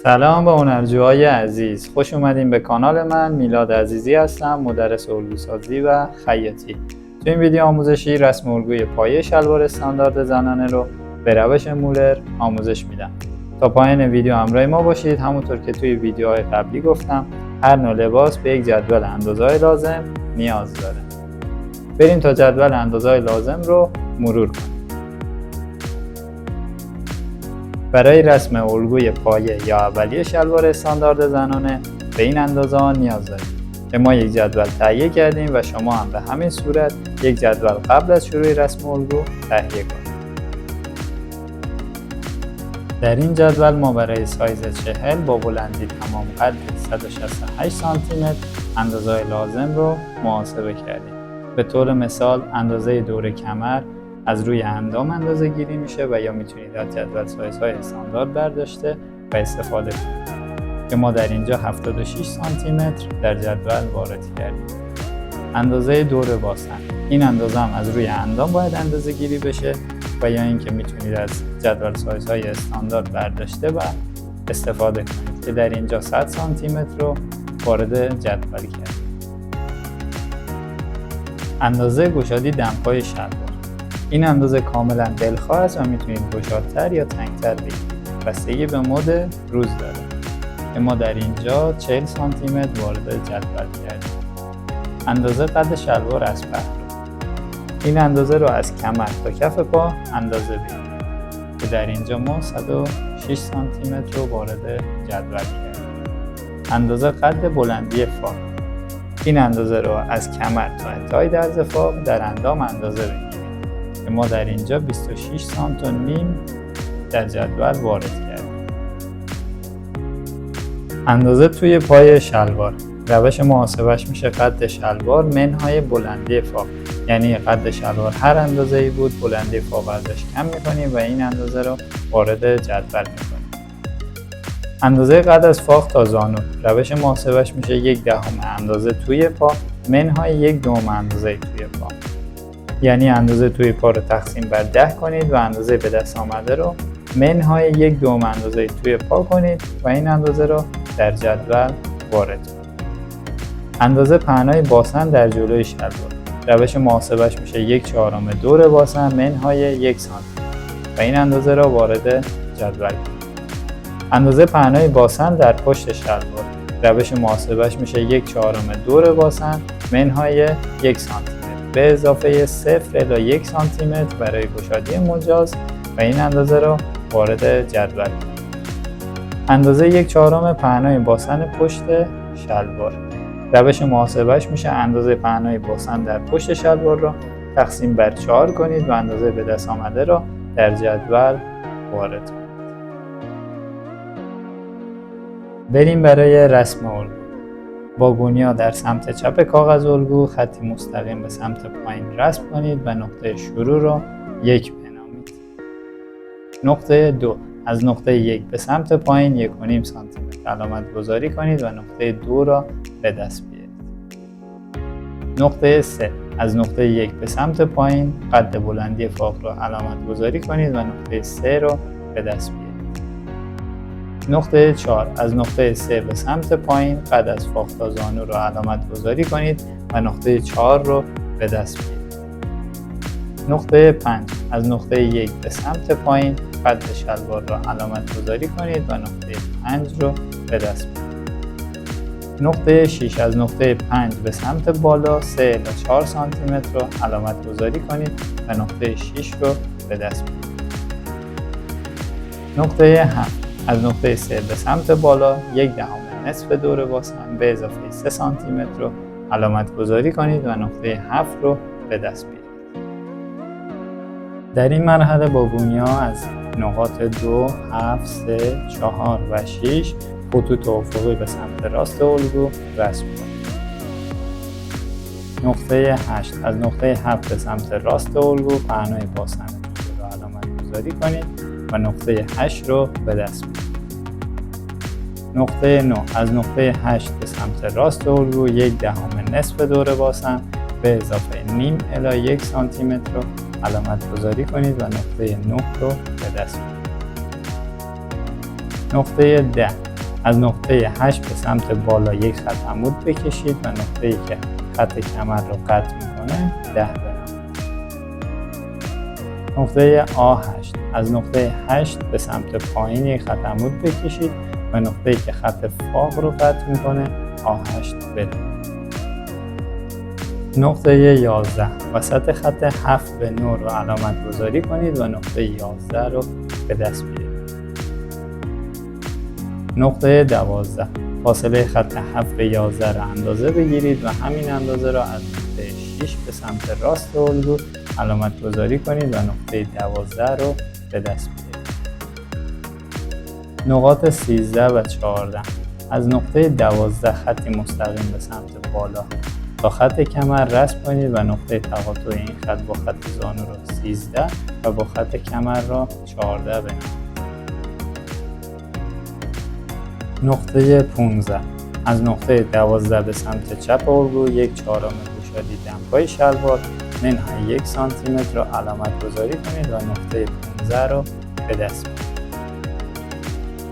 سلام به هنرجوهای عزیز، خوش اومدین به کانال من. میلاد عزیزی هستم، مدرس الگوسازی و خیاطی. تو این ویدیو آموزشی رسم الگوی پایه شلوار استاندارد زنانه رو به روش مولر آموزش میدم. تا پایان ویدیو همراه ما باشید. همونطور که توی ویدیوهای قبلی گفتم، هر نوع لباس به یک جدول اندازه‌های لازم نیاز داره. بریم تا جدول اندازه‌های لازم رو مرور کنیم. برای رسم الگوی پایه یا اولیه شلوار استاندارد زنانه به این اندازه ها نیاز داریم که ما یک جدول تهیه کردیم و شما هم به همین صورت یک جدول قبل از شروع رسم الگو تهیه کنید. در این جدول ما برای سایز 40 با بلندی تمام قد 168 سانتی متر اندازه‌های لازم رو محاسبه کردیم. به طور مثال اندازه دور کمر از روی اندام اندازه گیری میشه و یا میتونید از جدول سایزهای استاندارد برداشته و استفاده کنید که ما در اینجا 76 سانتی متر در جدول وارد کردیم. اندازه دور باسن، این اندازه هم از روی اندام باید اندازه گیری بشه و یا اینکه میتونید از جدول سایزهای استاندارد برداشته و استفاده کنید که در اینجا 100 سانتی متر رو وارد جدول کردیم. اندازه گشادی دمپای شلوار، این اندازه کاملا دلخواه است و میتونید گشادتر یا تنگتر بگیرید. بستگی به مد روز داره که ما در اینجا 40 سانتی متر وارد جدول کردیم. اندازه قد شلوار از پهلو، این اندازه رو از کمر تا کف پا اندازه بگیرید که در اینجا ما 106 سانتی متر رو وارد جدول کردیم. اندازه قد بلندی فاق، این اندازه رو از کمر تا انتهای درز فاق در اندام اندازه بگیرید که ما در اینجا 26 سانت و نیم در جدول وارد کردیم. اندازه توی پای شلوار، روش محاسبهش میشه قد شلوار منهای بلندی فاق، یعنی قد شلوار هر اندازه‌ای بود بلندی فاق ازش کم میکنیم و این اندازه رو وارد جدول میکنیم. اندازه قد از فاق تا زانو، روش محاسبهش میشه 1/10 اندازه توی پا منهای 1/2 اندازه توی پا، یعنی اندازه توی پا رو تقسیم بر 10 کنید و اندازه به دست آمده رو منهای 1/2 اندازه توی پا کنید و این اندازه رو در جدول وارد کنید. اندازه پهنای باسن در جلوی شلوار، روش محاسبهش میشه 1/4 دور باسن منهای 1 سانتی و این اندازه رو وارد جدول کنید. اندازه پهنای باسن در پشت شلوار، روش محاسبهش میشه 1/4 دور باسن منهای 1 سانتی به اضافه 0 الی 1 سانتی متر برای گشادی مجاز و این اندازه رو وارد جدول کنید. اندازه 1/4 پهنای باسن پشت شلوار، روش محاسبهش میشه اندازه پهنای باسن در پشت شلوار رو تقسیم بر 4 کنید و اندازه به دست آمده رو در جدول وارد کنید. بریم برای رسم الگو. با گونیا در سمت چپ کاغذ الگو خطی مستقیم به سمت پایین رسم کنید و نقطه شروع رو 1 بنامید. نقطه 2 از نقطه 1 به سمت پایین 1.5 سانتی متر علامت گذاری کنید و نقطه 2 را به دست بیارید. نقطه 3 از نقطه 1 به سمت پایین قد بلندی فاق را علامت گذاری کنید و نقطه 3 را به دست بیارید. نقطه 4 از نقطه 3 به سمت پایین قد از فاق تا زانو را علامت گذاری کنید و نقطه 4 رو به دست بیارید. نقطه 5 از نقطه 1 به سمت پایین قد شلوار را علامت گذاری کنید و نقطه 5 رو به دست بیارید. نقطه 6 از نقطه 5 به سمت بالا 3 الی 4 سانتی متر رو علامت گذاری کنید و نقطه 6 رو به دست بیارید. نقطه 7 از نقطه 3 به سمت بالا 1/10 نصف دور باسن به اضافه 3 سانتی متر رو علامت گذاری کنید و نقطه 7 رو به دست بیارید. در این مرحله با گونیا از نقاط 2, 7, 3, 4 و 6 خطوط افقی به سمت راست الگو رسم کنید. نقطه 8 از نقطه 7 به سمت راست الگو پهنای باسن رو علامت گذاری کنید و نقطه 8 رو به دست بیارید. نقطه 9 از نقطه 8 به سمت راست الگو 1/10 نصف دور باسن به اضافه نیم الی 1 سانتی متر رو علامت گذاری کنید و نقطه 9 رو به دست بیارید. نقطه 10 از نقطه 8 به سمت بالا یک خط عمود بکشید و نقطه‌ای که خط کمر رو قطع میکنه 10 بنامید. نقطه A8 از نقطه 8 به سمت پایین یک خط عمود بکشید و نقطه‌ای که خط فاق رو قطع میکنه A8 بنامید. نقطه 11 وسط خط 7 به 9 رو علامت گذاری کنید و نقطه 11 رو به دست بیارید. نقطه 12 فاصله خط 7 به 11 رو اندازه بگیرید و همین اندازه را از نقطه 6 به سمت راست الگو علامت گذاری کنید و نقطه 12 رو به دست بیارید. نقاط 13 و 14 از نقطه 12 خطی مستقیم به سمت بالا تا خط کمر رسم کنید و نقطه تقاطع این خط با خط زانو را 13 و با خط کمر را 14 بنامید. نقطه 15 از نقطه 12 به سمت چپ الگو 1/4 گشادی دمپای شلوار منهای 1 سانتی متر را علامت گذاری کنید و نقطه 15 را به دست بیارید.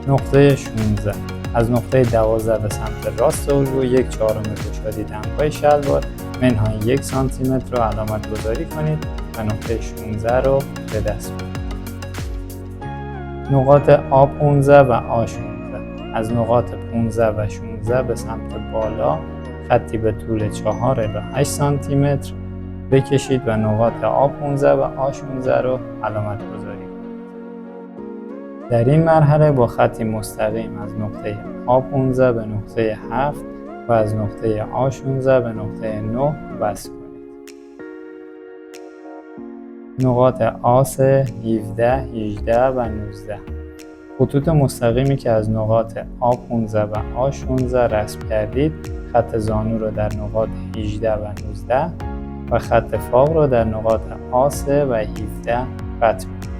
نقطه 16 از نقطه 12 به سمت راست الگو 1/4 گشادی دمپای شلوار منهای 1 سانتی متر را علامت گذاری کنید و نقطه 16 را به دست بیارید. نقاط A15 و A16 از نقاط 15 و 16 به سمت بالا خطی به طول 4 الی 8 سانتی متر بکشید و نقاط A15 و A16 رو علامت گذاری کنید. در این مرحله با خطی مستقیم از نقطه A15 به نقطه 7 و از نقطه A16 به نقطه 9 وصل کنید. نقاط A3 17 18 و 19 خطوط مستقیمی که از نقاط A15 و A16 رسم کردید خط زانو را در نقاط 18 و 19 و خط فاق را در نقاط A3 و 17 قطع کنید.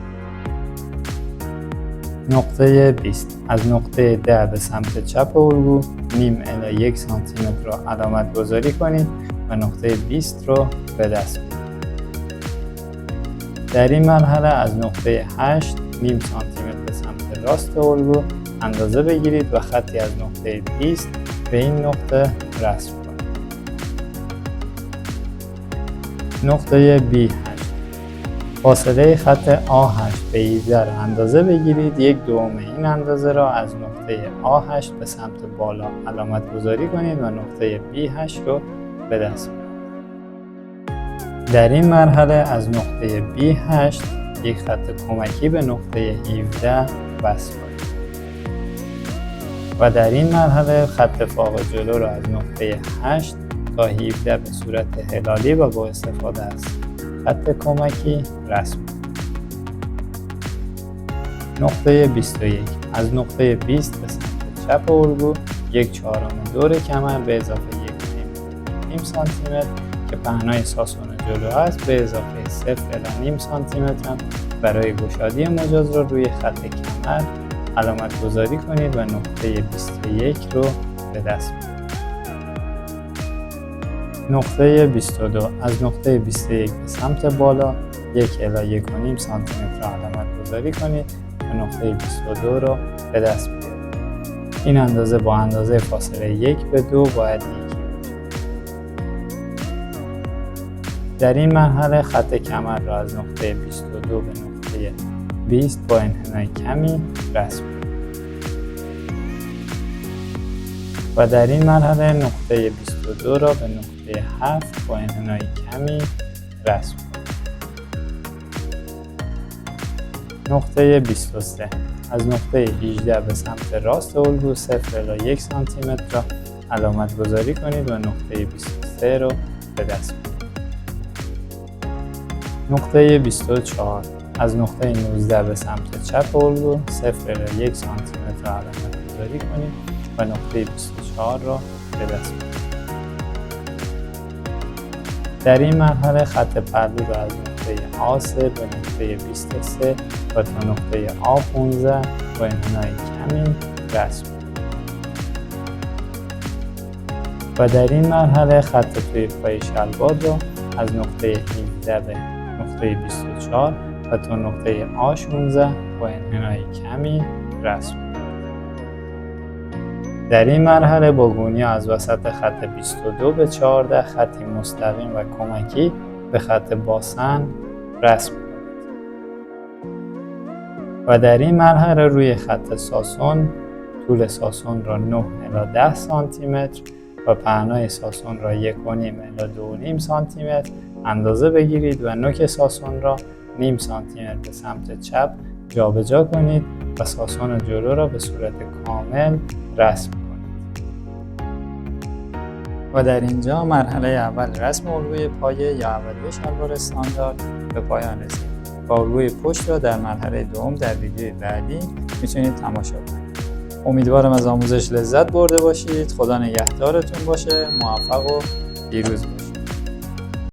نقطه 20 از نقطه 10 به سمت چپ الگو نیم الی 1 سانتی متر را علامت گذاری کنید و نقطه 20 را به دست بیارید. در این مرحله از نقطه 8 نیم سانتی متر به سمت راست الگو اندازه بگیرید و خطی از نقطه 20 به این نقطه رسم کنید. نقطه B8 فاصله خط A8 به 17 را اندازه بگیرید. 1/2 این اندازه را از نقطه A8 به سمت بالا علامت گذاری کنید و نقطه B8 رو به دست بیارید. در این مرحله از نقطه B8 یک خط کمکی به نقطه 17 وصل کنید و در این مرحله خط فاق جلو را از نقطه 8 تا 17 به صورت هلالی و با استفاده از خط کمکی رسم کنید. نقطه 21 از نقطه 20 به سمت چپ الگو 1/4 دور کمر به اضافه 1 سانتی متر که پهنای ساسون جلو است به اضافه 0 الی نیم سانتی متر برای گشادی مجاز را روی خط کمر علامت گذاری کنید و نقطه 21 رو به دست بیارید. نقطه 22 از نقطه 21 به سمت بالا 1 الی 1.5 سانتی متر علامت گذاری کنید و نقطه 22 رو به دست بیارید. این اندازه با اندازه فاصله 1 به 2 باید یکی باشه. در این مرحله خط کمر را از نقطه 22 به نقطه 20 با انحنای کمی رسم کنید. و در این مرحله نقطه 22 را به نقطه 7 با انحنای کمی رسم کنید. نقطه 23 از نقطه 18 به سمت راست الگو 0 الی 1 سانتی متر را علامت گذاری کنید و نقطه 23 را به دست بیارید. نقطه 24 از نقطه 19 به سمت چپ الگو 0 الی 1 سانتی متر را علامت گذاری کنید و نقطه 24 را به دست بیارید. در این مرحله خط پهلو را از نقطه A3 به نقطه 23 و تا نقطه A15 با انحنای کمی رسم کنید. و در این مرحله خط توی پای شلوار را از نقطه 17 به نقطه 24 و تا نقطه A16 با انحنای کمی رسم کنید. در این مرحله با گونی از وسط خط 22 به 14 خطی مستقیم و کمکی به خط باسن رسم کنید. و در این مرحله روی خط ساسون طول ساسون را 9 الی 10 سانتی متر و پهنای ساسون را 1.5 الی 2.5 سانتی متر اندازه بگیرید و نوک ساسون را نیم سانتی متر به سمت چپ جابجا کنید و ساسون جلو را به صورت کامل رسم کنید. و در اینجا مرحله اول رسم الگوی پایه یا اولیه شلوار استاندارد به پایان رسید. و الگوی پشت را در مرحله دوم در ویدیوی بعدی میتونید تماشا کنید. امیدوارم از آموزش لذت برده باشید. خدا نگهدارتون باشه. موفق و پیروز باشید.